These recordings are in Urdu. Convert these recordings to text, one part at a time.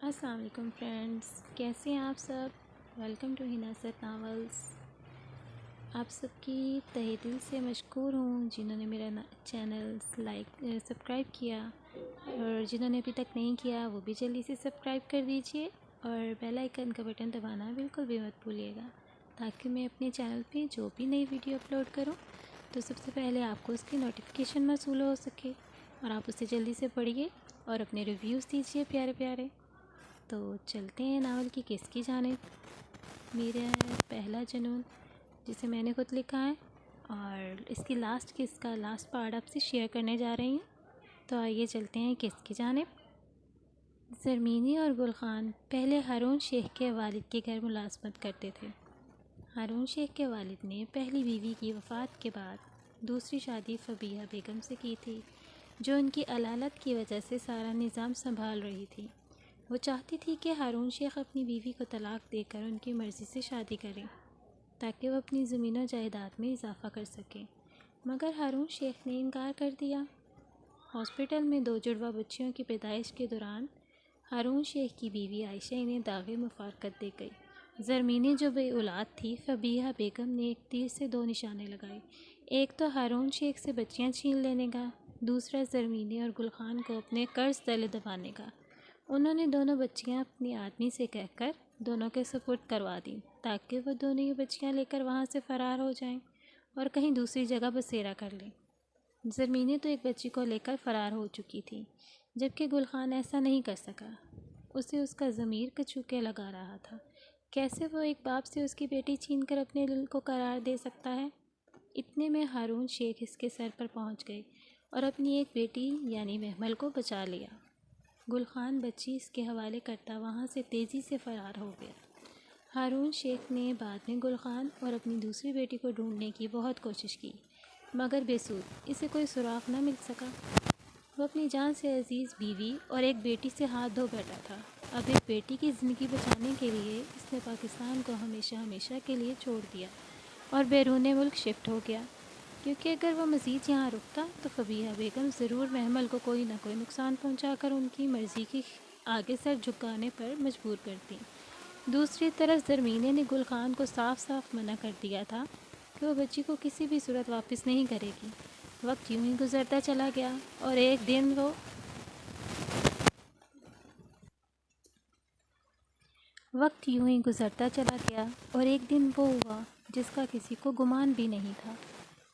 السلام علیکم فرینڈس، کیسے ہیں آپ سب؟ ویلکم ٹو حناست ناولس۔ آپ سب کی تہہ دل سے مشکور ہوں جنہوں نے میرا چینل سبسکرائب کیا، اور جنہوں نے ابھی تک نہیں کیا وہ بھی جلدی سے سبسکرائب کر دیجئے، اور بیل آئیکن کا بٹن دبانا بالکل بھی مت بھولیے گا، تاکہ میں اپنے چینل پہ جو بھی نئی ویڈیو اپلوڈ کروں تو سب سے پہلے آپ کو اس کی نوٹیفیکیشن موصول ہو سکے، اور آپ اسے جلدی سے پڑھیے اور اپنے ریویوز دیجئے پیارے پیارے۔ تو چلتے ہیں ناول کی قسط کی جانب۔ میرا پہلا جنون، جسے میں نے خود لکھا ہے، اور اس کی لاسٹ قسط کا لاسٹ پارٹ آپ سے شیئر کرنے جا رہی ہوں۔ تو آئیے چلتے ہیں قسط کی جانب۔ زرمینی اور گل خان پہلے ہارون شیخ کے والد کے گھر ملازمت کرتے تھے۔ ہارون شیخ کے والد نے پہلی بیوی کی وفات کے بعد دوسری شادی فبیہہ بیگم سے کی تھی، جو ان کی علالت کی وجہ سے سارا نظام سنبھال رہی تھی۔ وہ چاہتی تھی کہ ہارون شیخ اپنی بیوی کو طلاق دے کر ان کی مرضی سے شادی کریں، تاکہ وہ اپنی زمین و جائیداد میں اضافہ کر سکیں، مگر ہارون شیخ نے انکار کر دیا۔ ہاسپٹل میں 2 جڑواں بچیوں کی پیدائش کے دوران ہارون شیخ کی بیوی عائشہ انہیں داغ مفارقت دے گئی۔ زرمینی جو بے اولاد تھی، فبیہہ بیگم نے ایک تیر سے 2 نشانے لگائے، ایک تو ہارون شیخ سے بچیاں چھین لینے کا، دوسرا زرمینی اور گل خان کو اپنے قرض تلے دبانے کا۔ انہوں نے دونوں بچیاں اپنی آدمی سے کہہ کر دونوں کے سپرد کروا دیں، تاکہ وہ دونوں ہی بچیاں لے کر وہاں سے فرار ہو جائیں اور کہیں دوسری جگہ بسیرا کر لیں۔ زرمینی تو ایک بچی کو لے کر فرار ہو چکی تھی، جبکہ گل خان ایسا نہیں کر سکا۔ اسے اس کا ضمیر کچھو کے لگا رہا تھا، کیسے وہ ایک باپ سے اس کی بیٹی چھین کر اپنے دل کو قرار دے سکتا ہے۔ اتنے میں ہارون شیخ اس کے سر پر پہنچ گئے اور اپنی ایک بیٹی یعنی محمل کو بچا لیا۔ گل خان بچی اس کے حوالے کرتا وہاں سے تیزی سے فرار ہو گیا۔ ہارون شیخ نے بعد میں گل خان اور اپنی دوسری بیٹی کو ڈھونڈنے کی بہت کوشش کی، مگر بے سود، اسے کوئی سراغ نہ مل سکا۔ وہ اپنی جان سے عزیز بیوی اور ایک بیٹی سے ہاتھ دھو بیٹھا تھا۔ اب ایک بیٹی کی زندگی بچانے کے لیے اس نے پاکستان کو ہمیشہ کے لیے چھوڑ دیا اور بیرون ملک شفٹ ہو گیا، کیونکہ اگر وہ مزید یہاں رکتا تو فبیہہ بیگم ضرور محمل کو کوئی نہ کوئی نقصان پہنچا کر ان کی مرضی کی آگے سر جھکانے پر مجبور کرتی۔ دوسری طرف زرمینی نے گل خان کو صاف منع کر دیا تھا کہ وہ بچی کو کسی بھی صورت واپس نہیں کرے گی۔ وقت یوں ہی گزرتا چلا گیا اور ایک دن وہ ہوا جس کا کسی کو گمان بھی نہیں تھا۔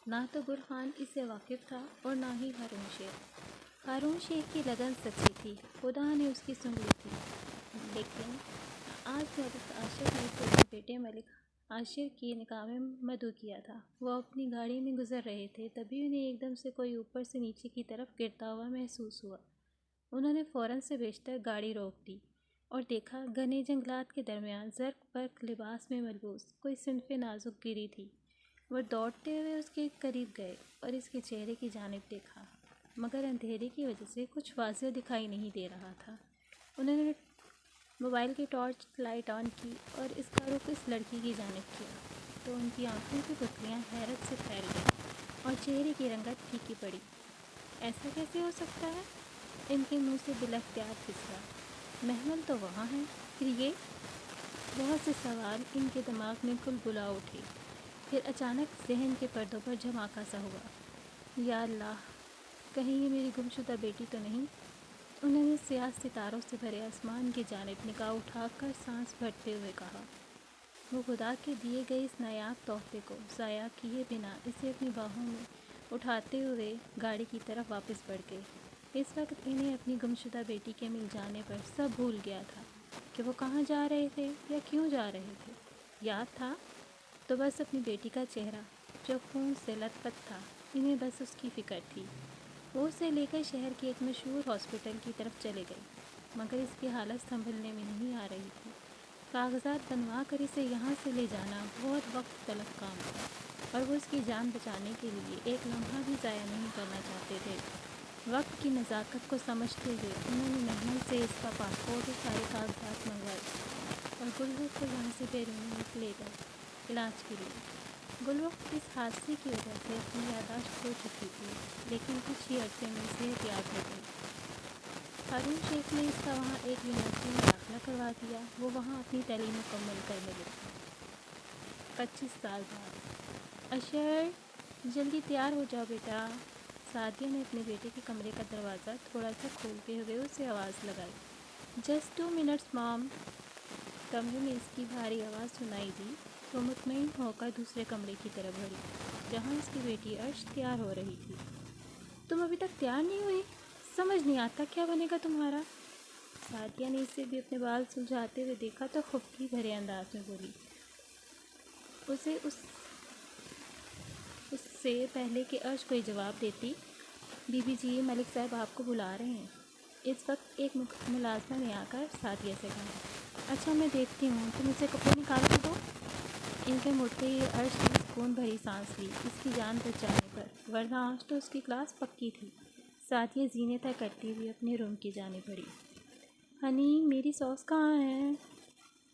نہ تو گل خان اس سے واقف تھا اور نہ ہی ہارون شیخ۔ ہارون شیخ کی لگن سچی تھی، خدا نے اس کی سن لی تھی، لیکن آج ملک عاشر نے خود بیٹے ملک عاشر کی نکاح میں مدعو کیا تھا۔ وہ اپنی گاڑی میں گزر رہے تھے، تبھی انہیں ایک دم سے کوئی اوپر سے نیچے کی طرف گرتا ہوا محسوس ہوا۔ انہوں نے فوراً سے بیشتر گاڑی روک دی اور دیکھا گھنے جنگلات کے درمیان زرق برق لباس میں ملبوس کوئی صنف نازک گری تھی۔ وہ دوڑتے ہوئے اس کے قریب گئے اور اس کے چہرے کی جانب دیکھا، مگر اندھیرے کی وجہ سے کچھ واضح دکھائی نہیں دے رہا تھا۔ انہوں نے موبائل کی ٹارچ لائٹ آن کی اور اس کا رخ اس لڑکی کی جانب کیا تو ان کی آنکھوں کی پتلیاں حیرت سے پھیل گئیں اور چہرے کی رنگت پھیکی پڑی۔ ایسا کیسے ہو سکتا ہے؟ ان کے منہ سے بلا اختیار پھسلا۔ محمل تو وہاں ہے، پھر یہ؟ بہت سے سوال ان کے دماغ میں کل بلا اٹھے۔ پھر اچانک ذہن کے پردوں پر جھماکا سا ہوا۔ یا اللہ، کہیں یہ میری گمشدہ بیٹی تو نہیں؟ انہوں نے سیاہ ستاروں سے بھرے آسمان کی جانب نگاہ اٹھا کر سانس بھرتے ہوئے کہا۔ وہ خدا کے دیے گئے اس نایاب تحفے کو ضائع کیے بنا اسے اپنی باہوں میں اٹھاتے ہوئے گاڑی کی طرف واپس بڑھ گئے۔ اس وقت انہیں اپنی گمشدہ بیٹی کے مل جانے پر سب بھول گیا تھا کہ وہ کہاں جا رہے تھے یا کیوں جا رہے تھے۔ یاد تھا تو بس اپنی بیٹی کا چہرہ جو خون سے لت پت تھا، انہیں بس اس کی فکر تھی۔ وہ اسے لے کر شہر کے ایک مشہور ہاسپٹل کی طرف چلے گئے، مگر اس کی حالت سنبھلنے میں نہیں آ رہی تھی۔ کاغذات بنوا کر اسے یہاں سے لے جانا بہت وقت طلب کام تھا، اور وہ اس کی جان بچانے کے لیے ایک لمحہ بھی ضائع نہیں کرنا چاہتے تھے۔ وقت کی نزاکت کو سمجھتے ہوئے انہوں نے محمل سے اس کا پاسپورٹ اور سارے کاغذات منگوائے اور گلرخ کو یہاں سے بیرون ملک لے گئے علاج کے لیے۔ گلرخ اس حادثے کی وجہ سے اپنی یادداشت کھو چکی تھی، لیکن کچھ ہی عرصے میں صحت یاب ہو گئی۔ ہارون شیخ نے اس کا وہاں ایک یونیورسٹی میں داخلہ کروا دیا۔ وہ وہاں اپنی تعلیم مکمل کرنے لگا۔ 25 سال بعد۔ عشر جلدی تیار ہو جاؤ بیٹا۔ سعدیہ نے اپنے بیٹے کے کمرے کا دروازہ تھوڑا سا کھولتے ہوئے اسے آواز لگائی۔ جسٹ 2 منٹس مام۔ کمرے میں اس کی بھاری آواز سنائی دی۔ وہ مطمئن ہو کر دوسرے کمرے کی طرف بڑھی جہاں اس کی بیٹی عرش تیار ہو رہی تھی۔ تم ابھی تک تیار نہیں ہوئی؟ سمجھ نہیں آتا کیا بنے گا تمہارا؟ سعدیہ نے اسے بھی اپنے بال سلجھاتے ہوئے دیکھا تو خفگی بھرے انداز میں بولی۔ اسے اس سے پہلے کہ عرش کوئی جواب دیتی، بی بی جی ملک صاحب آپ کو بلا رہے ہیں۔ اس وقت ایک ملازمہ نے آ کر سعدیہ سے کہا۔ اچھا میں دیکھتی ہوں، تم اسے کپڑے نکال کے دو۔ ان کے مڑتے ہی عرش نے سکون بھری سانس لی اس کی جان بچ جانے پر، ورنہ آج تو اس کی کلاس پکی تھی۔ سعدیہ زینے طے کرتی ہوئی اپنے روم کی جانب بڑھی۔ ہنی میری ساس کہاں ہے؟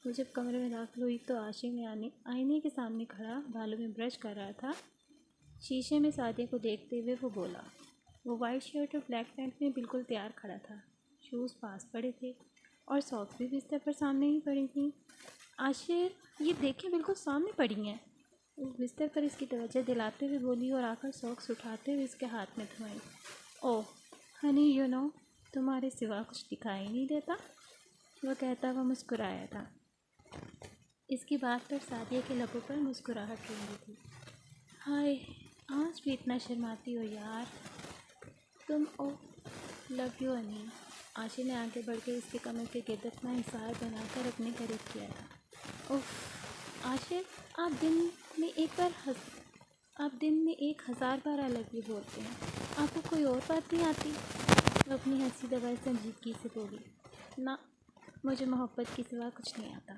وہ جب کمرے میں داخل ہوئی تو عاشق نے آئینے کے سامنے کھڑا بالوں میں برش کر رہا تھا۔ شیشے میں سعدیہ کو دیکھتے ہوئے وہ بولا۔ وہ وائٹ شرٹ اور بلیک پینٹ میں بالکل تیار کھڑا تھا۔ شوز پاس پڑے تھے اور ساکس بھی بستر پر سامنے ہی پڑی تھیں۔ عاشق یہ دیکھیں بالکل سامنے پڑی ہیں۔ وہ بستر پر اس کی توجہ دلاتے ہوئے بولی اور آ کر ساکس اٹھاتے ہوئے اس کے ہاتھ میں تھمائی۔ اوہ ہنی یو نو تمہارے سوا کچھ دکھائی نہیں دیتا، وہ کہتا ہوا مسکرایا تھا۔ اس کی بات پر سعدیہ کے لبوں پر مسکراہٹ رہی تھی۔ ہائے آج بھی اتنا شرماتی ہو یار تم۔ او لو یو ہنی۔ عاشق نے آگے بڑھ کے اس کے کمر کے گرد اپنا حصار بنا کر اپنے قریب کیا تھا۔ اوف عاشق آپ دن میں 1000 بار الگ ہی بولتے ہیں، آپ کو کوئی اور بات نہیں آتی؟ وہ اپنی ہنسی دبائے سنجیدگی سے بولی۔ نہ مجھے محبت کے سوا کچھ نہیں آتا۔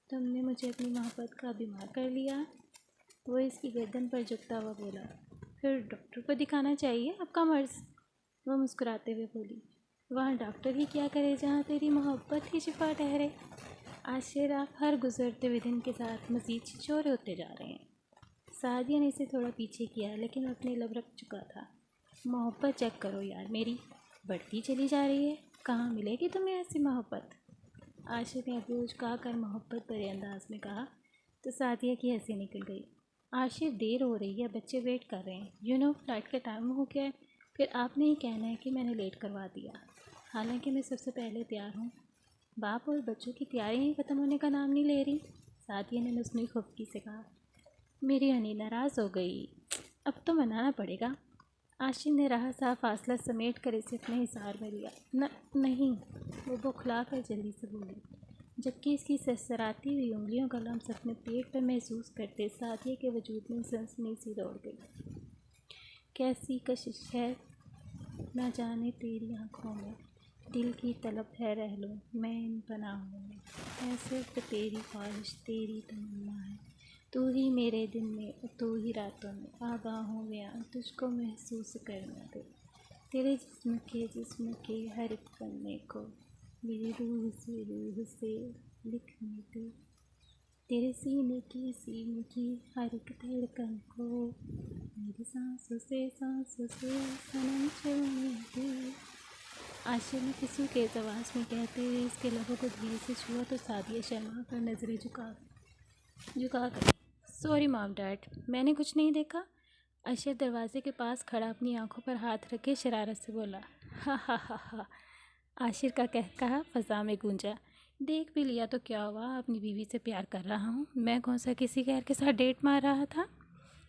تم نے مجھے اپنی محبت کا بیمار کر لیا، وہ اس کی گردن پر جھکتا ہوا بولا۔ پھر ڈاکٹر کو دکھانا چاہیے، آپ کا مرض، وہ مسکراتے ہوئے بولی۔ وہاں ڈاکٹر ہی کیا کرے جہاں تیری محبت ہی شفا ٹھہرے۔ عاشق آپ ہر گزرتے ہوئے دن کے ساتھ مزید چھچورے ہوتے جا رہے ہیں۔ سعدیہ نے اسے تھوڑا پیچھے کیا لیکن اپنے لب رکھ چکا تھا۔ محبت چیک کرو یار میری، بڑھتی چلی جا رہی ہے، کہاں ملے گی تمہیں ایسی محبت؟ عاشق نے ابروج جھکا کر محبت بھرے انداز میں کہا تو سعدیہ کی ہنسی نکل گئی۔ عاشق دیر ہو رہی ہے، بچے ویٹ کر رہے ہیں، فلائٹ کا ٹائم ہو گیا ہے، پھر آپ نے ہی کہنا ہے کہ میں نے لیٹ کروا دیا، حالانکہ میں سب سے پہلے تیار ہوں۔ باپ اور بچوں کی تیاری ہی ختم ہونے کا نام نہیں لے رہی، سعدیہ نے مصنوعی خفگی سے کہا۔ میری ہنی ناراض ہو گئی، اب تو منانا پڑے گا۔ عاشق نے رہا سا فاصلہ سمیٹ کر اسے اپنے حصار میں لیا۔ نہیں، وہ بوکھلا کر جلدی سے بولی، جبکہ اس کی سرسراتی ہوئی انگلیوں کا لمس اپنے پیٹ پر محسوس کرتے سعدیہ کے وجود میں سنسنی سی دوڑ گئی۔ کیسی کشش ہے نہ جانے تیری آنکھوں میں، دل کی طلب ہے رہ لوں میں ان پناہوں میں، ہے صرف تیری خواہش تیری تمنا ہے، تو ہی میرے دن میں اور تو ہی راتوں میں، آگاہوں میں تجھ کو محسوس کرنا دے، تیرے جسم کے ہر ایک پنے کو میری روح سے لکھنے دے، تیرے سینے کی ہر ایک دھڑکن کو میری سانسوں سے صنم چلنے دے۔ عاشق نے کسی کے آواز میں کہتے ہوئے اس کے لبوں کو دھیرے سے چھوا تو سعدیہ شرما کر نظریں جھکا گئی۔ سوری مام ڈیڈ، میں نے کچھ نہیں دیکھا، عاشق دروازے کے پاس کھڑا اپنی آنکھوں پر ہاتھ رکھے شرارت سے بولا۔ ہا ہا ہا ہا۔ عاشق کا کہا فضا میں گونجا۔ دیکھ بھی لیا تو کیا ہوا، اپنی بیوی سے پیار کر رہا ہوں، میں کون سا کسی غیر کے ساتھ ڈیٹ مار رہا تھا۔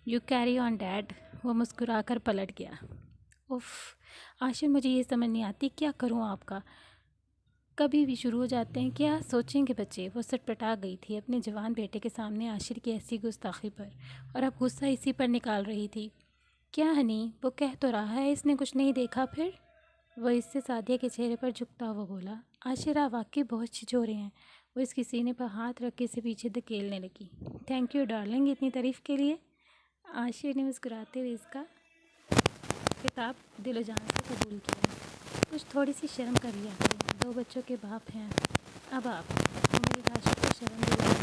یو کیری آن ڈیڈ، وہ مسکرا کر پلٹ گیا۔ اف عاشق مجھے یہ سمجھ نہیں آتی کیا کروں آپ کا، کبھی بھی شروع ہو جاتے ہیں، کیا سوچیں گے بچے۔ وہ سٹپٹا گئی تھی اپنے جوان بیٹے کے سامنے عاشق کی ایسی گستاخی پر، اور اب غصہ اسی پر نکال رہی تھی۔ کیا ہنی، وہ کہہ تو رہا ہے اس نے کچھ نہیں دیکھا پھر، وہ اس سے سعدیہ کے چہرے پر جھکتا ہوا بولا۔ عاشرہ واقعی بہت چھچورے ہیں، وہ اس کی سینے پر ہاتھ رکھ کے اسے پیچھے دھکیلنے لگی۔ تھینک یو ڈارلنگ اتنی تعریف کے لیے۔ عاشق نے مسکراتے ہوئے اس کا خطاب دل و جان سے قبول کیا۔ کچھ تھوڑی سی شرم کر لیا کریں، 2 بچوں کے باپ ہیں اب آپ، وہ میری عاشق کو شرم دلائی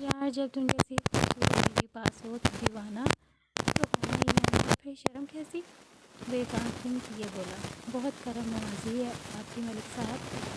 یار، جب تم جیسی خوبصورت بیوی پاس ہو تو دیوانہ تو ہونا ہی ہے، پھر شرم کیسی؟ وہ ایک آنکھ بند کیے بولا۔ بہت کرم نوازی ہے آپ کی ملک صاحب،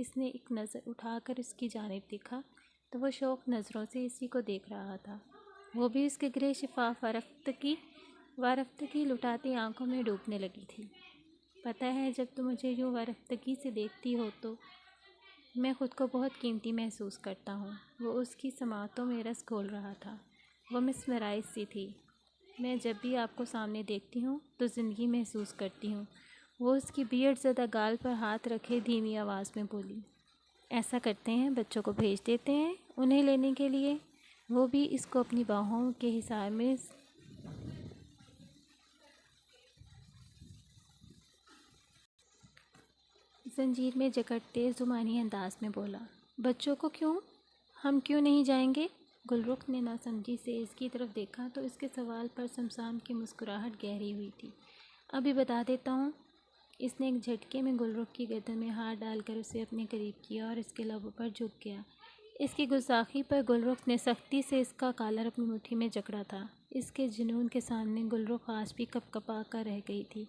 اس نے ایک نظر اٹھا کر اس کی جانب دیکھا تو وہ شوق نظروں سے اسی کو دیکھ رہا تھا، وہ بھی اس کے گرے شفاف وارفتگی لٹاتی آنکھوں میں ڈوبنے لگی تھی۔ پتہ ہے جب تم مجھے یوں وارفتگی سے دیکھتی ہو تو میں خود کو بہت قیمتی محسوس کرتا ہوں۔ وہ اس کی سماعتوں میں رس گھول رہا تھا، وہ مسمرائز سی تھی۔ میں جب بھی آپ کو سامنے دیکھتی ہوں تو زندگی محسوس کرتی ہوں، وہ اس کی بیعت زدہ گال پر ہاتھ رکھے دھیمی آواز میں بولی۔ ایسا کرتے ہیں، بچوں کو بھیج دیتے ہیں انہیں لینے کے لیے۔ وہ بھی اس کو اپنی باہوں کے حصار میں زنجیر میں جکڑتے زمانی انداز میں بولا۔ بچوں کو کیوں؟ ہم کیوں نہیں جائیں گے؟ گل رخ نے ناسمجھی سے اس کی طرف دیکھا تو اس کے سوال پر سمسام کی مسکراہٹ گہری ہوئی تھی۔ ابھی بتا دیتا ہوں۔ اس نے ایک جھٹکے میں گل رخ کی گردن میں ہاتھ ڈال کر اسے اپنے قریب کیا اور اس کے لبوں پر جھک گیا۔ اس کی گستاخی پر گل رخ نے سختی سے اس کا کالر اپنی مٹھی میں جکڑا تھا۔ اس کے جنون کے سامنے گل رخ آج بھی کپ کپا کر رہ گئی تھی۔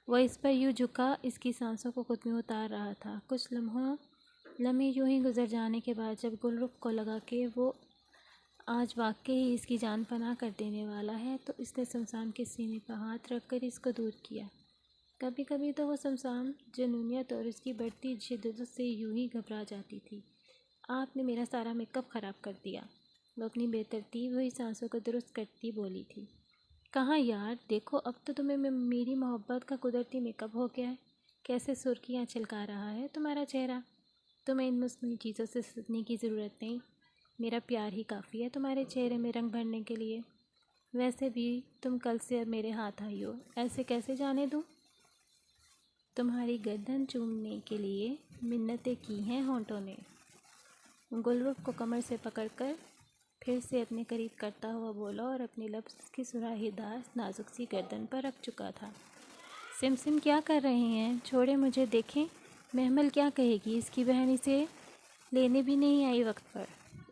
وہ اس پر یوں جھکا اس کی سانسوں کو خود میں اتار رہا تھا۔ کچھ لمحے یوں ہی گزر جانے کے بعد جب گل رخ کو لگا کہ وہ آج واقعی ہی اس کی جان پناہ کر دینے والا ہے تو اس نے سمسام کے سینے پر ہاتھ رکھ کر اس کو دور کیا۔ کبھی کبھی تو وہ سمسام جنونیت اور اس کی بڑھتی شدت سے یوں ہی گھبرا جاتی تھی۔ آپ نے میرا سارا میک اپ خراب کر دیا، وہ اپنی بے ترتیب ہوئی سانسوں کو درست کرتی بولی تھی۔ کہاں یار، دیکھو اب تو تمہیں میری محبت کا قدرتی میک اپ ہو گیا ہے، کیسے سرخیاں چھلکا رہا ہے تمہارا چہرہ۔ تمہیں ان مصنوعی چیزوں سے سجنے کی ضرورت نہیں، میرا پیار ہی کافی ہے تمہارے چہرے میں رنگ بھرنے کے لیے۔ ویسے بھی تم کل سے اب میرے ہاتھ آئی ہو، ایسے کیسے جانے دوں؟ تمہاری گردن چومنے کے لیے منتیں کی ہیں ہونٹوں نے۔ گل رخ کو کمر سے پکڑ کر پھر سے اپنے قریب کرتا ہوا بولا اور اپنے لب اس کی سراہی دار نازک سی گردن پر رکھ چکا تھا۔ سم کیا کر رہے ہیں؟ چھوڑیں مجھے، دیکھیں محمل کیا کہے گی، اس کی بہن اسے لینے بھی نہیں آئی وقت پر۔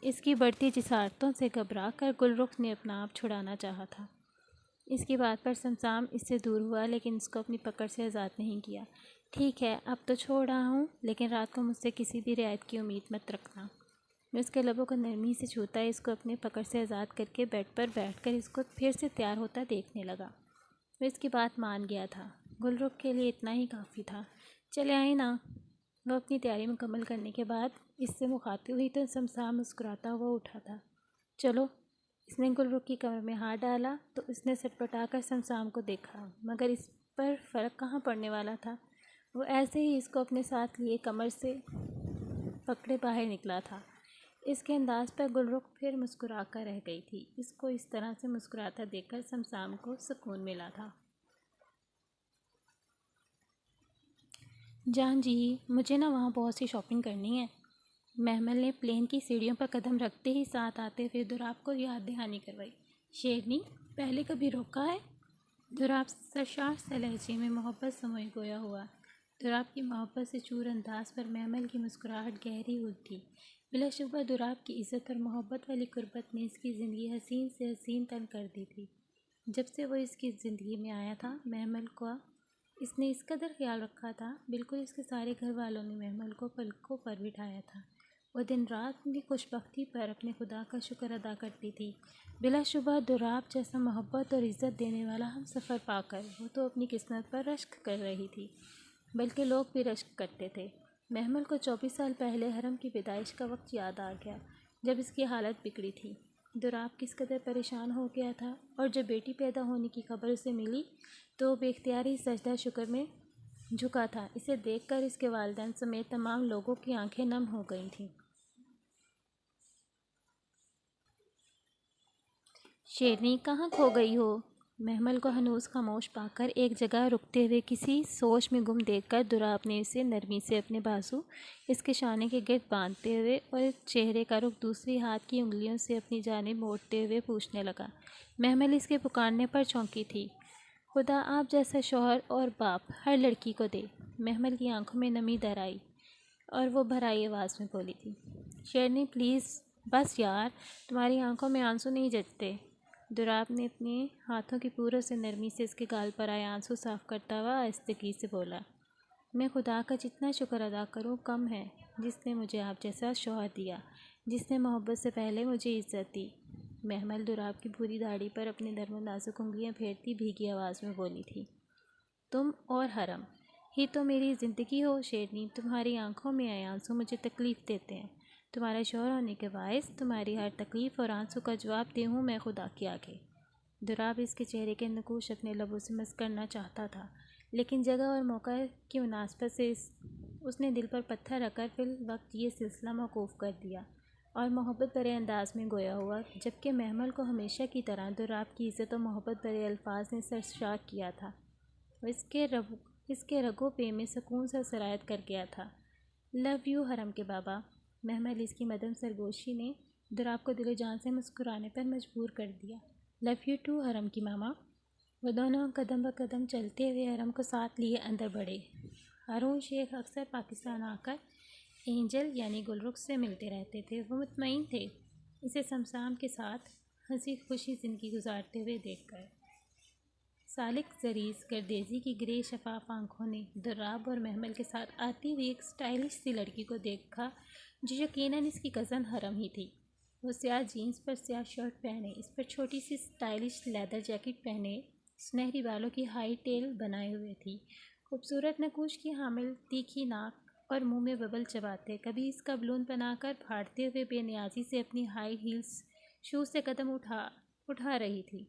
اس کی بڑھتی جسارتوں سے گھبرا کر گل رخ نے اپنا آپ چھڑانا چاہا تھا۔ اس کی بات پر سمسام اس سے دور ہوا لیکن اس کو اپنی پکڑ سے آزاد نہیں کیا۔ ٹھیک ہے، اب تو چھوڑ رہا ہوں لیکن رات کو مجھ سے کسی بھی رعایت کی امید مت رکھنا۔ میں اس کے لبوں کو نرمی سے چھوتا اس کو اپنے پکڑ سے آزاد کر کے بیڈ پر بیٹھ کر اس کو پھر سے تیار ہوتا دیکھنے لگا۔ وہ اس کی بات مان گیا تھا، گل رخ کے لیے اتنا ہی کافی تھا۔ چلے آئیں نا۔ وہ اپنی تیاری مکمل کرنے کے بعد اس سے مخاطب ہوئی تو سمسام مسکراتا ہوا اٹھا تھا۔ چلو۔ اس نے گل رخ کی کمر میں ہاتھ ڈالا تو اس نے سٹپٹا کر سمسام کو دیکھا، مگر اس پر فرق کہاں پڑنے والا تھا۔ وہ ایسے ہی اس کو اپنے ساتھ لیے کمر سے پکڑے باہر نکلا تھا۔ اس کے انداز پر گل رخ پھر مسکرا کر رہ گئی تھی۔ اس کو اس طرح سے مسکراتا دیکھ کر سمسام کو سکون ملا تھا۔ جان جی، مجھے نا وہاں بہت سی شاپنگ کرنی ہے۔ محمل نے پلین کی سیڑھیوں پر قدم رکھتے ہی ساتھ آتے ہوئے دوراب کو یاد دہانی کروائی۔ شیرنی، پہلے کبھی روکا ہے؟ دوراب سرشار سے لہجے میں محبت سموئے گویا ہوا۔ دوراب کی محبت سے چور انداز پر محمل کی مسکراہٹ گہری ہوئی تھی۔ بلا شبہ دوراب کی عزت اور محبت والی قربت نے اس کی زندگی حسین سے حسین تر کر دی تھی۔ جب سے وہ اس کی زندگی میں آیا تھا، محمل کا اس نے اس قدر خیال رکھا تھا، بالکل اس کے سارے گھر والوں نے محمل کو پلکوں پر بٹھایا تھا۔ وہ دن رات ان کی خوش بختی پر اپنے خدا کا شکر ادا کرتی تھی۔ بلا شبہ دوراب جیسا محبت اور عزت دینے والا ہم سفر پا کر وہ تو اپنی قسمت پر رشک کر رہی تھی، بلکہ لوگ بھی رشک کرتے تھے۔ محمل کو 24 سال پہلے حرم کی پیدائش کا وقت یاد آ گیا جب اس کی حالت بگڑی تھی۔ دوراب کس قدر پریشان ہو گیا تھا اور جب بیٹی پیدا ہونے کی خبر اسے ملی تو وہ بے اختیاری سجدہ شکر میں جھکا تھا۔ اسے دیکھ کر اس کے والدین سمیت تمام لوگوں کی آنکھیں نم ہو گئی تھیں۔ شیرنی، کہاں کھو گئی ہو؟ محمل کو ہنوز خاموش پا کر ایک جگہ رکتے ہوئے کسی سوچ میں گم دیکھ کر دوراب نے اسے نرمی سے اپنے بازو اس کے شانے کے گرد باندھتے ہوئے اور چہرے کا رخ دوسری ہاتھ کی انگلیوں سے اپنی جانب موڑتے ہوئے پوچھنے لگا۔ محمل اس کے پکارنے پر چونکی تھی۔ خدا آپ جیسا شوہر اور باپ ہر لڑکی کو دے۔ محمل کی آنکھوں میں نمی در آئی اور وہ بھرائی آواز میں بولی تھی۔ شیرنی پلیز، بس یار، تمہاری آنکھوں میں آنسو نہیں جچتے۔ دوراب نے اپنے ہاتھوں کی پوروں سے نرمی سے اس کے گال پر آئے آنسو صاف کرتا ہوا آہستگی سے بولا۔ میں خدا کا جتنا شکر ادا کروں کم ہے۔ جس نے مجھے آپ جیسا شوہر دیا، جس نے محبت سے پہلے مجھے عزت دی۔ محمل دراب کی پوری داڑھی پر اپنے نرم و نازک انگلیاں پھیرتی بھیگی آواز میں بولی تھی، تم اور حرم ہی تو میری زندگی ہو شیرنی، تمہاری آنکھوں میں آئے آنسو مجھے تکلیف دیتے ہیں، تمہارا شوہر ہونے کے باعث تمہاری ہر تکلیف اور آنسو کا جواب دے ہوں میں خدا کے آگے۔ دراب اس کے چہرے کے نقوش اپنے لبوں سے مس کرنا چاہتا تھا، لیکن جگہ اور موقع کی مناسبت سے اس نے دل پر پتھر رکھ کر فی الوقت یہ سلسلہ موقوف کر دیا اور محبت بھرے انداز میں گویا ہوا، جبکہ محمل کو ہمیشہ کی طرح دراب کی عزت و محبت بھرے الفاظ نے سرشار کیا تھا۔ اس کے رگوں پہ میں سکون سا سرایت کر گیا تھا۔ لو یو حرم کے بابا۔ محمل اس کی مدم سرگوشی نے دراب کو دل و جان سے مسکرانے پر مجبور کر دیا۔ لو یو ٹو حرم کی ماما۔ وہ دونوں قدم بقدم چلتے ہوئے حرم کو ساتھ لیے اندر بڑھے۔ ہارون شیخ اکثر پاکستان آ کر اینجل یعنی گل رخ سے ملتے رہتے تھے۔ وہ مطمئن تھے اسے سمسام کے ساتھ ہنسی خوشی زندگی گزارتے ہوئے دیکھ کر۔ سالک زریز گردیزی کی گرے شفاف آنکھوں نے دراب اور محمل کے ساتھ آتی ہوئی ایک سٹائلش سی لڑکی کو دیکھا جو یقیناً اس کی کزن حرم ہی تھی۔ وہ سیاہ جینس پر سیاہ شرٹ پہنے، اس پر چھوٹی سی سٹائلش لیدر جیکٹ پہنے، سنہری بالوں کی ہائی ٹیل بنائے ہوئے تھی، خوبصورت نقوش کی حامل، تیکھی ناک اور منہ میں ببل چباتے، کبھی اس کا بلون بنا کر پھاڑتے ہوئے بے نیازی سے اپنی ہائی ہیلز شوز سے قدم اٹھا رہی تھی۔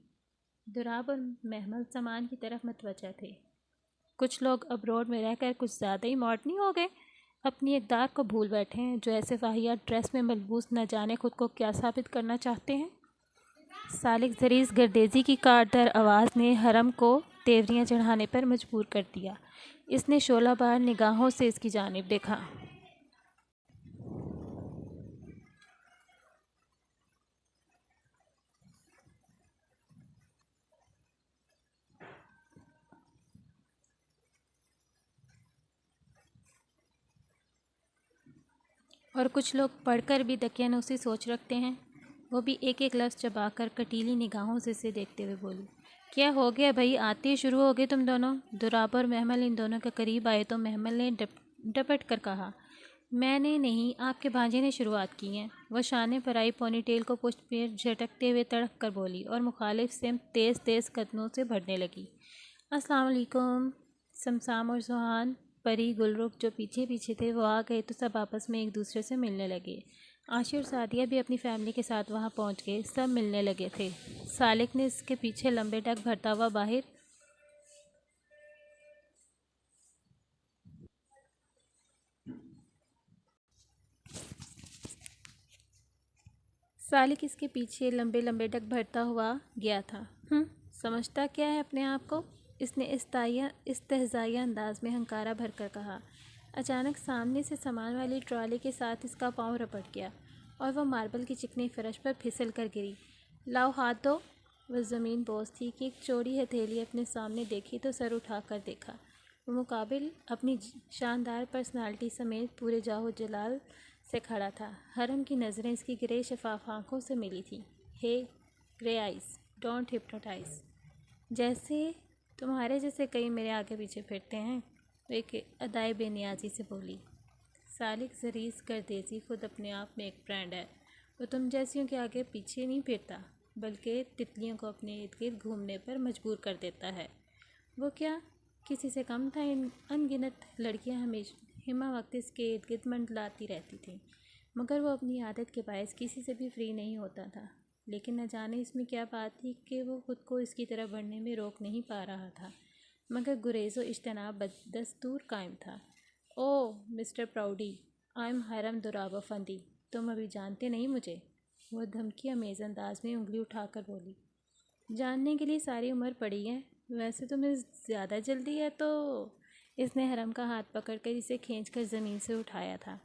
دراب اور محمل سامان کی طرف متوجہ تھے۔ کچھ لوگ ابروڈ میں رہ کر کچھ زیادہ ہی ماڈرن ہو گئے، اپنی اقدار کو بھول بیٹھے ہیں، جو ایسے واہیات ڈریس میں ملبوس نہ جانے خود کو کیا ثابت کرنا چاہتے ہیں۔ سالک زریز گردیزی کی کارڈر آواز نے حرم کو تیوریاں چڑھانے پر مجبور کر دیا۔ اس نے شعلہ بار نگاہوں سے اس کی جانب دیکھا۔ اور کچھ لوگ پڑھ کر بھی دقیانوسی سوچ رکھتے ہیں۔ وہ بھی ایک ایک لفظ چبا کر کٹیلی نگاہوں سے اسے دیکھتے ہوئے بولی، کیا ہو گیا بھائی، آتے ہی شروع ہو گئے تم دونوں؟ دراب اور محمل ان دونوں کے قریب آئے تو محمل نے ڈپٹ کر کہا، میں نے نہیں، آپ کے بھانجے نے شروعات کی ہیں۔ وہ شانے پر آئی پونی ٹیل کو پشت پہ جھٹکتے ہوئے تڑپ کر بولی اور مخالف سمت تیز تیز قدموں سے بڑھنے لگی۔ السلام علیکم۔ سمسام اور سوہان پری گل رخ جو پیچھے پیچھے تھے وہ آ گئے تو سب آپس میں ایک دوسرے سے ملنے لگے۔ عاشر اور سعدیہ بھی اپنی فیملی کے ساتھ وہاں پہنچ گئے، سب ملنے لگے تھے۔ سالک نے اس کے پیچھے لمبے ڈگ بھرتا ہوا باہر لمبے ڈگ بھرتا ہوا گیا تھا۔ سمجھتا کیا ہے اپنے آپ کو؟ اس نے استہزائیہ انداز میں ہنکارا بھر کر کہا۔ اچانک سامنے سے سامان والی ٹرالی کے ساتھ اس کا پاؤں رپٹ گیا اور وہ ماربل کی چکنی فرش پر پھسل کر گری۔ لاؤ ہاتھ دو۔ وہ زمین بوس تھی کہ ایک چوڑی ہتھیلی اپنے سامنے دیکھی تو سر اٹھا کر دیکھا۔ وہ مقابل اپنی شاندار پرسنالٹی سمیت پورے جاہو جلال سے کھڑا تھا۔ حرم کی نظریں اس کی گرے شفاف آنکھوں سے ملی تھیں۔ ہے گرے آئیز ڈونٹ ہپنوٹائز۔ جیسے تمہارے جیسے کئی میرے آگے پیچھے پھرتے ہیں، وہ ایک ادائے بے نیازی سے بولی۔ سالک زریز گردیزی خود اپنے آپ میں ایک برانڈ ہے۔ وہ تم جیسیوں کے آگے پیچھے نہیں پھرتا، بلکہ تتلیوں کو اپنے ارد گرد گھومنے پر مجبور کر دیتا ہے۔ وہ کیا کسی سے کم تھا؟ ان گنت لڑکیاں ہمہ وقت اس کے ارد گرد منڈلاتی رہتی تھیں، مگر وہ اپنی عادت کے باعث کسی سے بھی فری نہیں ہوتا تھا۔ لیکن نہ جانے اس میں کیا بات تھی کہ وہ خود کو اس کی طرف بڑھنے میں روک نہیں پا رہا تھا، مگر گریز و اجتناب بدستور قائم تھا۔ اوہ مسٹر پراؤڈی، آئی ایم حرم دراب افندی، تم ابھی جانتے نہیں مجھے؟ وہ دھمکی آمیز انداز میں انگلی اٹھا کر بولی۔ جاننے کے لیے ساری عمر پڑی ہے، ویسے تمہیں زیادہ جلدی ہے تو۔ اس نے حرم کا ہاتھ پکڑ کر اسے کھینچ کر زمین سے اٹھایا تھا۔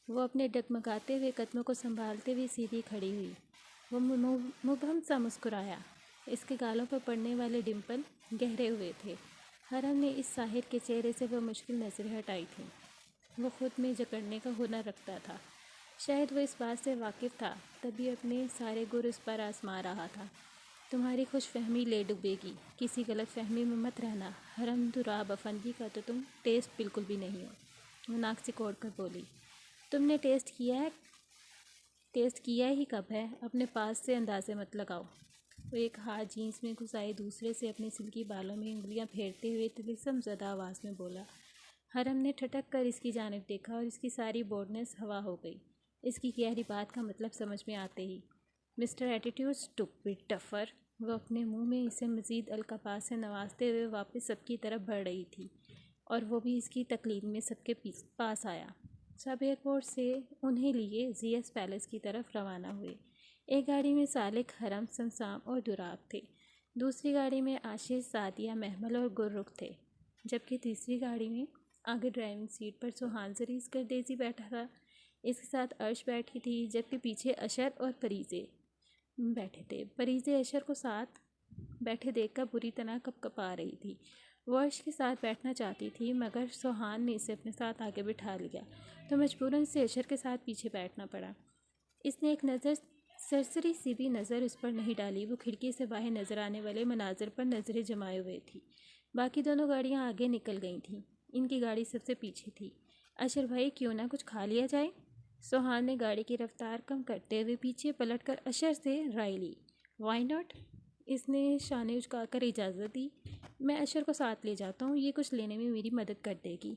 وہ اپنے ڈگمگاتے ہوئے قدموں کو سنبھالتے ہوئے سیدھی کھڑی ہوئی۔ وہ مبہم سا مسکرایا۔ اس کے گالوں پر پڑنے والے ڈمپل گہرے ہوئے تھے۔ حرم نے اس ساحر کے چہرے سے وہ مشکل نظریں ہٹائی تھیں۔ وہ خود میں جکڑنے کا ہنر رکھتا تھا، شاید وہ اس بات سے واقف تھا، تبھی اپنے سارے گر اس پر آزما رہا تھا۔ تمہاری خوش فہمی لے ڈوبے گی، کسی غلط فہمی میں مت رہنا، حرم دراب افندی کا تو تم ٹیسٹ بالکل بھی نہیں ہو۔ وہ ناک سکوڑ کر بولی۔ تم نے ٹیسٹ کیا ہی کب ہے؟ اپنے پاس سے اندازے مت لگاؤ۔ وہ ایک ہاتھ جینس میں گھسائے دوسرے سے اپنے سلکی بالوں میں انگلیاں پھیرتے ہوئے طلسم زدہ آواز میں بولا۔ حرم نے ٹھٹک کر اس کی جانب دیکھا اور اس کی ساری بورڈنس ہوا ہو گئی اس کی گہری بات کا مطلب سمجھ میں آتے ہی۔ Mister attitude stupid duffer. وہ اپنے منہ میں اسے مزید القابات سے نوازتے ہوئے واپس سب کی طرف بڑھ رہی تھی اور وہ بھی اس کی تقلید میں سب کے پاس آیا۔ سب ایئرپورٹ سے انہیں لیے زی ایس پیلس کی طرف روانہ ہوئے۔ ایک گاڑی میں سالک، حرم، سمسام اور دراب تھے، دوسری گاڑی میں عاشق، سعدیہ، محمل اور گلرخ تھے، جبکہ تیسری گاڑی میں آگے ڈرائیونگ سیٹ پر سوہان زریز کر دیزی بیٹھا تھا، اس کے ساتھ عرش بیٹھی تھی، جبکہ پیچھے اشر اور پریزے بیٹھے تھے۔ پریزے اشر کو ساتھ بیٹھے دیکھ کر بری طرح کپکپا رہی تھی۔ وہ عرش کے ساتھ بیٹھنا چاہتی تھی مگر سوہان نے اسے اپنے ساتھ آگے بٹھا لیا تو مجبوراً اسے اشر کے ساتھ پیچھے بیٹھنا پڑا۔ اس نے ایک سرسری سی بھی نظر اس پر نہیں ڈالی، وہ کھڑکی سے باہر نظر آنے والے مناظر پر نظریں جمائے ہوئے تھی۔ باقی دونوں گاڑیاں آگے نکل گئی تھیں، ان کی گاڑی سب سے پیچھے تھی۔ اشر بھائی، کیوں نہ کچھ کھا لیا جائے؟ سوہان نے گاڑی کی رفتار کم کرتے ہوئے پیچھے پلٹ کر اشر سے رائے لی۔ Y not? اس نے شانے اچکا کر اجازت دی۔ میں اشر کو ساتھ لے جاتا ہوں، یہ کچھ لینے میں میری مدد کر دے گی۔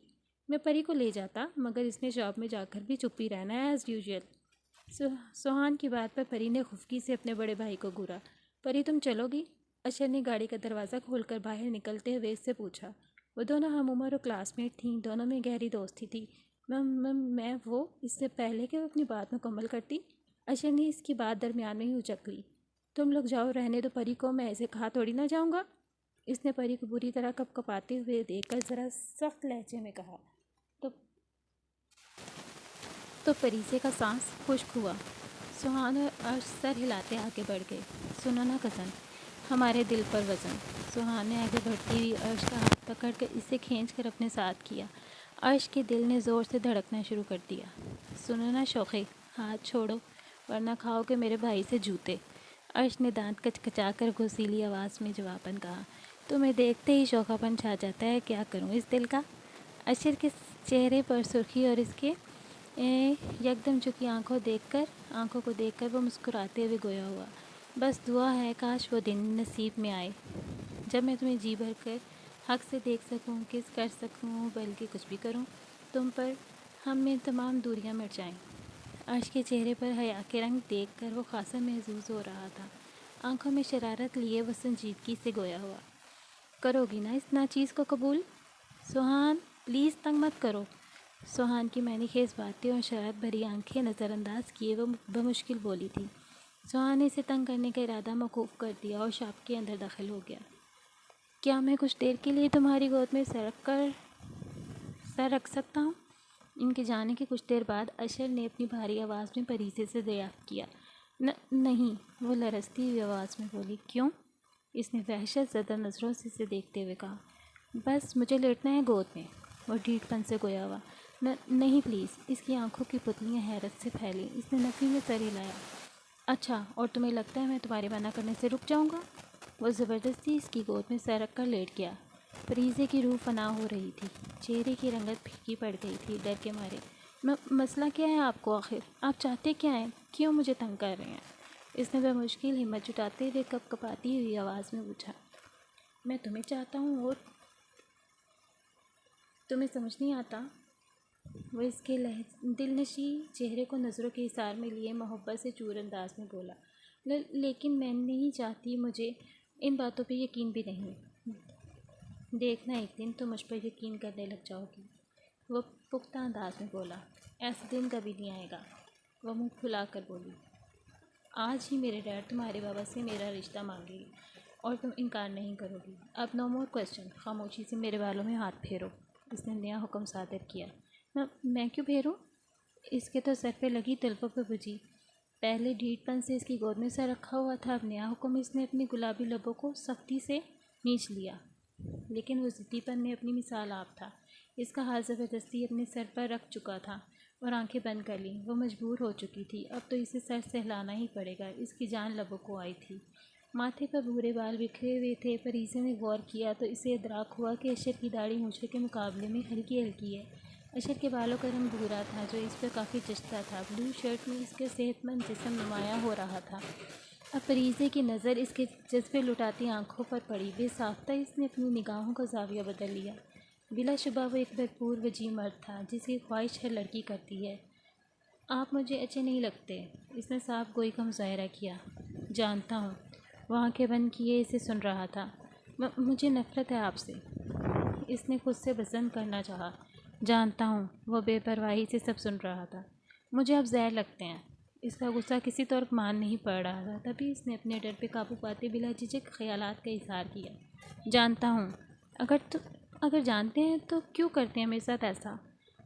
میں پری کو لے جاتا مگر اس نے شاپ میں جا کر بھی چپ ہی رہنا ہے ایز یوزول۔ سوہان کی بات پر پری نے خفکی سے اپنے بڑے بھائی کو گھورا۔ پری، تم چلو گی؟ اشر نے گاڑی کا دروازہ کھول کر باہر نکلتے ہوئے اس سے پوچھا۔ وہ دونوں ہم عمر اور کلاس میٹ تھیں، دونوں میں گہری دوستی تھی۔ میں وہ اس سے پہلے کہ وہ اپنی بات مکمل کرتی، اشر نے اس کی بات درمیان میں ہی اچک لی۔ تم لوگ جاؤ، رہنے دو پری کو، میں ایسے کہا تھوڑی نہ جاؤں گا۔ اس نے پری کو بری طرح کپکپاتے ہوئے دیکھ کر ذرا سخت لہجے میں کہا۔ تو پریزے کا سانس خشک ہوا۔ سوہان اور عرش سر ہلاتے آگے بڑھ گئے۔ سنو نا کزن، ہمارے دل پر وزن۔ سوہان نے آگے بڑھتی ہوئی عرش کا ہاتھ پکڑ کر اسے کھینچ کر اپنے ساتھ کیا۔ عرش کے دل نے زور سے دھڑکنا شروع کر دیا۔ سنو نا شوخے، ہاتھ چھوڑو ورنہ کھاؤ گے میرے بھائی سے جوتے۔ عرش نے دانت کچکچا کر غصیلی آواز میں جواباً کہا۔ تمہیں دیکھتے ہی شوخہ پن چھا جاتا ہے، کیا کروں اس دل کا؟ اشر کے چہرے پر سرخی اور اس کے یکدم جھکی آنکھوں کو دیکھ کر وہ مسکراتے ہوئے گویا ہوا۔ بس دعا ہے کاش وہ دن نصیب میں آئے جب میں تمہیں جی بھر کر حق سے دیکھ سکوں، کس کر سکوں، بلکہ کچھ بھی کروں تم پر، ہم میں تمام دوریاں مٹ جائیں۔ عرش کے چہرے پر حیا کے رنگ دیکھ کر وہ خاصا محظوظ ہو رہا تھا۔ آنکھوں میں شرارت لیے وہ سنجیدگی سے گویا ہوا۔ کرو گی نا اس ناچیز کو قبول؟ سوہان پلیز تنگ مت کرو۔ سوہان کی معنی خیز باتیں اور شرارت بھری آنکھیں نظر انداز کیے وہ بمشکل بولی تھی۔ سوہان نے اسے تنگ کرنے کا ارادہ موقوف کر دیا اور شاپ کے اندر داخل ہو گیا۔ کیا میں کچھ دیر کے لیے تمہاری گود میں سر رکھ سکتا ہوں؟ ان کے جانے کے کچھ دیر بعد اشر نے اپنی بھاری آواز میں پریزے سے دریافت کیا۔ نہیں، وہ لرزتی ہوئی آواز میں بولی۔ کیوں؟ اس نے وحشت زدہ نظروں سے اسے دیکھتے ہوئے کہا۔ بس مجھے لیٹنا ہے گود میں۔ وہ ڈھیٹ پن سے گویا ہوا۔ نہیں پلیز۔ اس کی آنکھوں کی پتلیاں حیرت سے پھیلیں۔ اس نے نفی میں سر ہلایا۔ اچھا، اور تمہیں لگتا ہے میں تمہارے منع کرنے سے رک جاؤں گا؟ وہ زبردستی اس کی گود میں سر رکھ کر لیٹ گیا۔ پریزے کی روح فنا ہو رہی تھی، چہرے کی رنگت پھیکی پڑ گئی تھی ڈر کے مارے۔ مسئلہ کیا ہے آپ کو آخر؟ آپ چاہتے کیا ہیں؟ کیوں مجھے تنگ کر رہے ہیں؟ اس نے بمشکل ہمت جٹاتے ہوئے کپکپاتی ہوئی آواز میں پوچھا۔ میں تمہیں چاہتا ہوں اور تمہیں سمجھ نہیں آتا؟ وہ اس کے دلنشیں چہرے کو نظروں کے اثار میں لیے محبت سے چور انداز میں بولا۔ لیکن میں نہیں چاہتی، مجھے ان باتوں پہ یقین بھی نہیں۔ دیکھنا ایک دن تم مجھ پر یقین کرنے لگ جاؤ گی، وہ پختہ انداز میں بولا۔ ایسا دن کبھی نہیں آئے گا، وہ منہ پھلا کر بولی۔ آج ہی میرے ڈیڈ تمہارے بابا سے میرا رشتہ مانگے گی اور تم انکار نہیں کرو گی۔ اب نو مور کوسچن، خاموشی سے میرے بالوں میں ہاتھ پھیرو۔ اس نے نیا حکم صادر کیا۔ میں کیوں پھیروں؟ اس کے تو سر پہ لگی تلفوں پہ بجھی۔ پہلے ڈھیٹ پن سے اس کی گود میں سر رکھا ہوا تھا، اب نیا حکم۔ اس نے اپنی گلابی لبوں کو سختی سے نیچ لیا، لیکن وہ ضدی پن میں اپنی مثال آپ تھا۔ اس کا ہاتھ زبردستی اپنے سر پر رکھ چکا تھا اور آنکھیں بند کر لیں۔ وہ مجبور ہو چکی تھی، اب تو اسے سر سہلانا ہی پڑے گا۔ اس کی جان لبوں کو آئی تھی۔ ماتھے پر بھورے بال بکھرے ہوئے تھے۔ پریزے نے غور کیا تو اسے ادراک ہوا کہ اشر کی داڑھی مونچھوں کے مقابلے میں ہلکی ہلکی ہے۔ اشر کے بالوں کا رنگ بھورا تھا جو اس پر کافی جچتا تھا۔ بلو شرٹ میں اس کے صحت مند جسم نمایاں ہو رہا تھا۔ اب فریضے کی نظر اس کے جذبے لٹاتی آنکھوں پر پڑی۔ بے ساختہ اس نے اپنی نگاہوں کا زاویہ بدل لیا۔ بلا شبہ وہ ایک بھرپور وجیح مرد تھا جس کی خواہش ہر لڑکی کرتی ہے۔ آپ مجھے اچھے نہیں لگتے، اس نے صاف گوئی کا مظاہرہ کیا۔ جانتا ہوں۔ وہ آنکھیں بند کیے اسے سن رہا تھا۔ مجھے نفرت ہے آپ سے، اس نے خود سے بزم کرنا چاہا۔ جانتا ہوں۔ وہ بے پرواہی سے سب سن رہا تھا۔ مجھے آپ زہر لگتے ہیں۔ اس کا غصہ کسی طور مان نہیں پڑ رہا تھا، تبھی اس نے اپنے ڈر پہ قابو پاتے بلا جھجک خیالات کا اظہار کیا۔ جانتا ہوں۔ اگر جانتے ہیں تو کیوں کرتے ہیں میرے ساتھ ایسا؟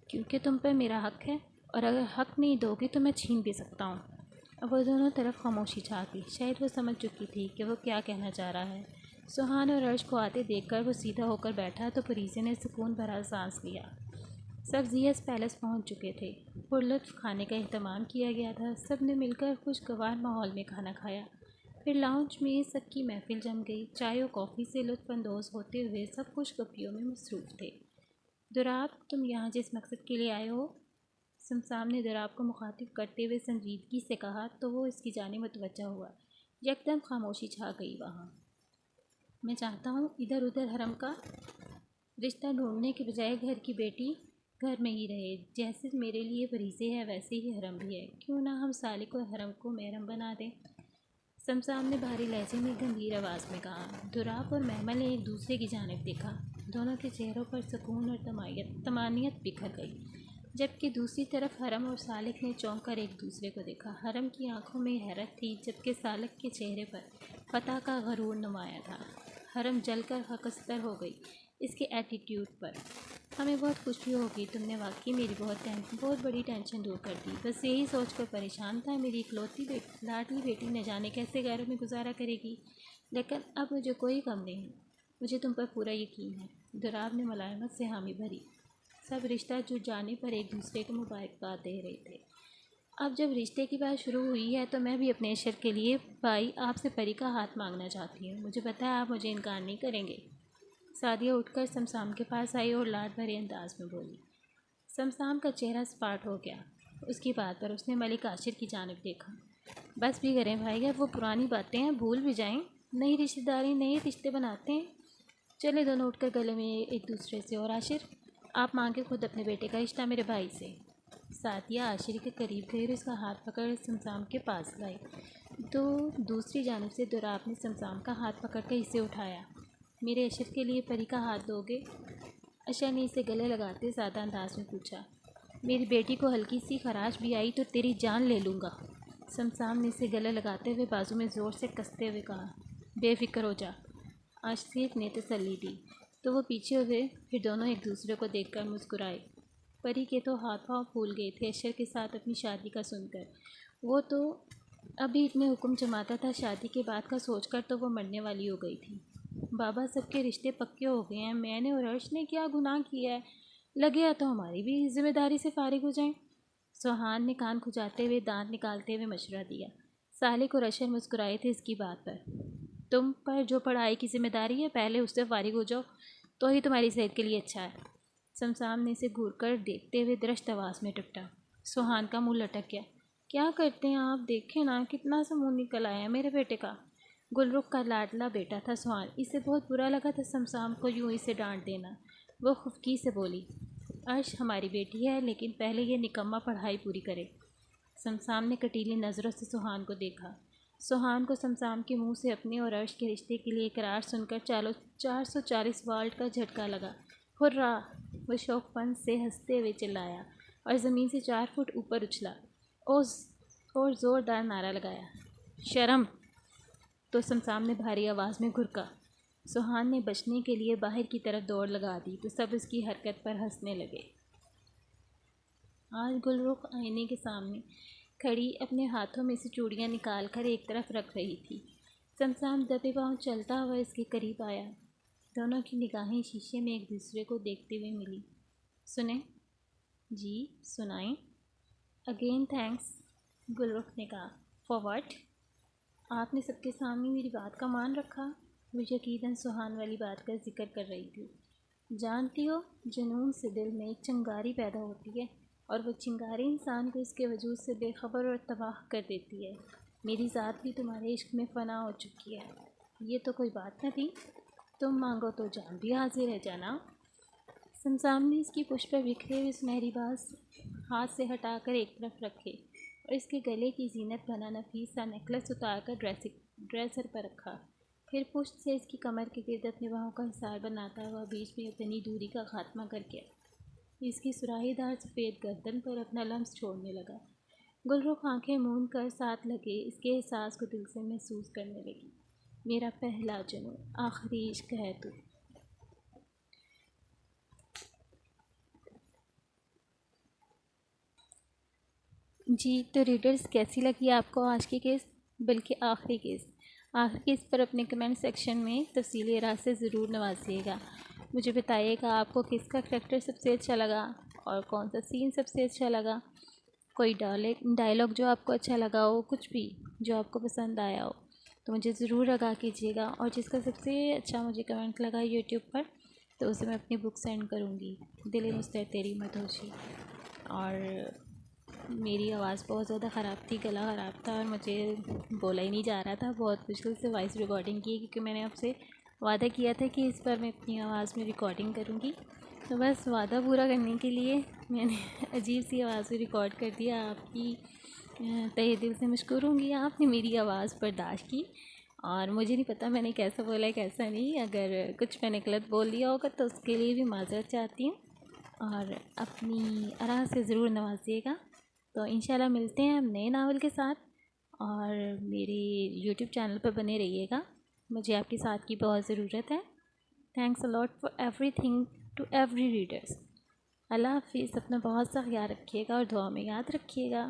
کیونکہ تم پر میرا حق ہے، اور اگر حق نہیں دو گے تو میں چھین بھی سکتا ہوں۔ اب وہ دونوں طرف خاموشی چھا گئی۔ شاید وہ سمجھ چکی تھی کہ وہ کیا کہنا چاہ رہا ہے۔ سہان اور عرش کو آتے دیکھ کر وہ سیدھا ہو کر بیٹھا تو پریزے نے سکون بھرا سانس لیا۔ سب زیس پیلس پہنچ چکے تھے۔ پرلطف کھانے کا اہتمام کیا گیا تھا۔ سب نے مل کر خوشگوار ماحول میں کھانا کھایا۔ پھر لاؤنج میں سب کی محفل جم گئی۔ چائے و کافی سے لطف اندوز ہوتے ہوئے سب خوش گپیوں میں مصروف تھے۔ دراب، تم یہاں جس مقصد کے لیے آئے ہو، سمسام نے دراب کو مخاطب کرتے ہوئے سنجیدگی سے کہا تو وہ اس کی جانب متوجہ ہوا۔ یکدم خاموشی چھا گئی وہاں۔ میں چاہتا ہوں ادھر ادھر حرم کا رشتہ ڈھونڈنے کے بجائے گھر کی بیٹی گھر میں ہی رہے۔ جیسے میرے لیے فریضے ہے ویسے ہی حرم بھی ہے، کیوں نہ ہم سالک اور حرم کو محرم بنا دیں؟ سمسام نے بھاری لہجے میں گمبھیر آواز میں کہا۔ دراب اور محمل نے ایک دوسرے کی جانب دیکھا۔ دونوں کے چہروں پر سکون اور طمانینت بکھر گئی، جبکہ دوسری طرف حرم اور سالک نے چونک کر ایک دوسرے کو دیکھا۔ حرم کی آنکھوں میں حیرت تھی، جبکہ سالک کے چہرے پر فتح کا غرور نمایاں تھا۔ حرم جل کر خاکستر ہو گئی اس کے ایٹیٹیوڈ پر۔ ہمیں بہت خوشی ہوگی، تم نے واقعی میری بہت بڑی ٹینشن دور کر دی۔ بس یہی سوچ کر پریشان تھا میری اکلوتی لاڈلی بیٹی نہ جانے کیسے غیروں میں گزارا کرے گی، لیکن اب مجھے کوئی غم نہیں، مجھے تم پر پورا یقین ہے۔ دراب نے ملائمت سے حامی بھری۔ سب رشتہ جٹ جانے پر ایک دوسرے کو مبارکباد دے رہے تھے۔ اب جب رشتے کی بات شروع ہوئی ہے تو میں بھی اپنے اشر کے لیے بھائی آپ سے پری کا ہاتھ مانگنا چاہتی ہوں۔ مجھے پتہ ہے آپ مجھے انکار نہیں کریں گے۔ سعدیہ اٹھ کر سمسام کے پاس آئی اور لاڈ بھرے انداز میں بولی۔ سمسام کا چہرہ سپاٹ ہو گیا اس کی بات پر۔ اس نے ملک عاشر کی جانب دیکھا۔ بس بھی کریں بھائی، اب وہ پرانی باتیں ہیں بھول بھی جائیں، نئی رشتہ داری نئے رشتے بناتے ہیں۔ چلے دونوں اٹھ کر گلے میں ایک دوسرے سے۔ اور عاشر، آپ مانگے خود اپنے بیٹے کا رشتہ میرے بھائی سے۔ سعدیہ عاشر کے قریب گئی اور اس کا ہاتھ پکڑ سمسام کے پاس لائی تو دوسری جانب سے دراب نے سمسام کا ہاتھ پکڑ کر اسے اٹھایا۔ میرے اشر کے لیے پری کا ہاتھ دو گے؟ اشر نے اسے گلے لگاتے سادہ انداز میں پوچھا۔ میری بیٹی کو ہلکی سی خراش بھی آئی تو تیری جان لے لوں گا، سمسام نے اسے گلے لگاتے ہوئے بازو میں زور سے کستے ہوئے کہا۔ بے فکر ہو جا، عاشر نے تسلی دی تو وہ پیچھے ہوئے۔ پھر دونوں ایک دوسرے کو دیکھ کر مسکرائے۔ پری کے تو ہاتھ پاؤں پھول گئے تھے اشر کے ساتھ اپنی شادی کا سن کر۔ وہ تو ابھی اتنے حکم جماتا تھا، شادی کے بعد کا سوچ کر تو وہ مرنے والی ہو گئی تھی۔ بابا سب کے رشتے پکے ہو گئے ہیں، میں نے اور عرش نے کیا گناہ کیا ہے؟ لگے تو ہماری بھی ذمہ داری سے فارغ ہو جائیں۔ سوہان نے کان کھجاتے ہوئے دانت نکالتے ہوئے مشورہ دیا۔ سالک اور اشر مسکرائے تھے اس کی بات پر۔ تم پر جو پڑھائی کی ذمہ داری ہے پہلے اس سے فارغ ہو جاؤ تو ہی تمہاری صحت کے لیے اچھا ہے۔ سمسام نے اسے گھور کر دیکھتے ہوئے درشت آواز میں ٹپٹا۔ سوہان کا منہ لٹک گیا۔ کیا کرتے ہیں آپ؟ دیکھیں نا کتنا سا منہ نکل آیا میرے بیٹے کا۔ گل رخ کا لاڈلا بیٹا تھا سوہان، اسے بہت برا لگا تھا سمسام کو یوں اسے ڈانٹ دینا۔ وہ خفگی سے بولی۔ عرش ہماری بیٹی ہے لیکن پہلے یہ نکمہ پڑھائی پوری کرے۔ سمسام نے کٹیلی نظروں سے سوہان کو دیکھا۔ سوہان کو سمسام کے منہ سے اپنے اور عرش کے رشتے کے لیے اقرار سن کر 440 والٹ کا جھٹکا لگا۔ ہرا! وہ شوق پن سے ہنستے ہوئے چلایا اور زمین سے 4 فٹ اوپر اچھلا اور زوردار نعرہ لگایا۔ شرم! تو سمسام نے بھاری آواز میں گھرکا۔ سوہان نے بچنے کے لیے باہر کی طرف دوڑ لگا دی تو سب اس کی حرکت پر ہنسنے لگے۔ آج گل رخ آئینے کے سامنے کھڑی اپنے ہاتھوں میں سے چوڑیاں نکال کر ایک طرف رکھ رہی تھی۔ سمسام دبے پاؤں چلتا ہوا اس کے قریب آیا۔ دونوں کی نگاہیں شیشے میں ایک دوسرے کو دیکھتے ہوئے ملی۔ سنیں؟ جی سنائیں۔ اگین تھینکس، گل رخ نے کہا۔ For what? آپ نے سب کے سامنے میری بات کا مان رکھا۔ وہ یقیناً سوہان والی بات کا ذکر کر رہی تھی۔ جانتی ہو، جنون سے دل میں ایک چنگاری پیدا ہوتی ہے اور وہ چنگاری انسان کو اس کے وجود سے بے خبر اور تباہ کر دیتی ہے۔ میری ذات بھی تمہارے عشق میں فنا ہو چکی ہے۔ یہ تو کوئی بات نہ تھی، تم مانگو تو جان بھی حاضر ہے جناب۔ سمسام نے اس کی پشت پر بکھرے ہوئے سنہری باز ہاتھ سے ہٹا کر ایک طرف رکھے اور اس کے گلے کی زینت بنا نفیس سا نیکلس اتار کر ڈریسر پر رکھا۔ پھر پشت سے اس کی کمر کے گرد اپنے باہوں کا حصار بناتا ہوا بیچ میں اتنی دوری کا خاتمہ کر کے اس کی سراہی دار سفید گردن پر اپنا لمس چھوڑنے لگا۔ گل رخ آنکھیں موند کر ساتھ لگے اس کے احساس کو دل سے محسوس کرنے لگی۔ میرا پہلا جنون، آخری عشق ہے تو۔ جی تو ریڈرز، کیسی لگی آپ کو آج کی قسط، بلکہ آخری قسط؟ آخری قسط پر اپنے کمنٹ سیکشن میں تفصیلی راہ سے ضرور نوازیے گا۔ مجھے بتائیے گا آپ کو کس کا کریکٹر سب سے اچھا لگا اور کون سا سین سب سے اچھا لگا۔ کوئی ڈائلاگ جو آپ کو اچھا لگا ہو، کچھ بھی جو آپ کو پسند آیا ہو تو مجھے ضرور آگاہ کیجیے گا، اور جس کا سب سے اچھا مجھے کمنٹ لگا یوٹیوب پر تو اسے میں اپنی بک سینڈ کروں گی، دل مستر تیری مدھوشی۔ اور میری آواز بہت زیادہ خراب تھی، گلا خراب تھا اور مجھے بولا ہی نہیں جا رہا تھا، بہت مشکل سے وائس ریکارڈنگ کی کیونکہ میں نے آپ سے وعدہ کیا تھا کہ اس بار میں اپنی آواز میں ریکارڈنگ کروں گی، تو بس وعدہ پورا کرنے کے لیے میں نے عجیب سی آواز میں ریکارڈ کر دیا۔ آپ کی تہہ دل سے مشکور ہوں گی، آپ نے میری آواز برداشت کی، اور مجھے نہیں پتہ میں نے کیسا بولا ہے کیسا نہیں، اگر کچھ میں نے غلط بول دیا ہوگا تو اس کے لیے بھی معذرت چاہتی ہوں، اور اپنی آراء سے ضرور نوازیے گا۔ تو انشاءاللہ ملتے ہیں ہم نئے ناول کے ساتھ، اور میری یوٹیوب چینل پر بنے رہیے گا، مجھے آپ کے ساتھ کی بہت ضرورت ہے۔ Thanks a lot for everything to every readers. اللہ حافظ، اپنا بہت سا خیال رکھیے گا اور دعا میں یاد رکھیے گا۔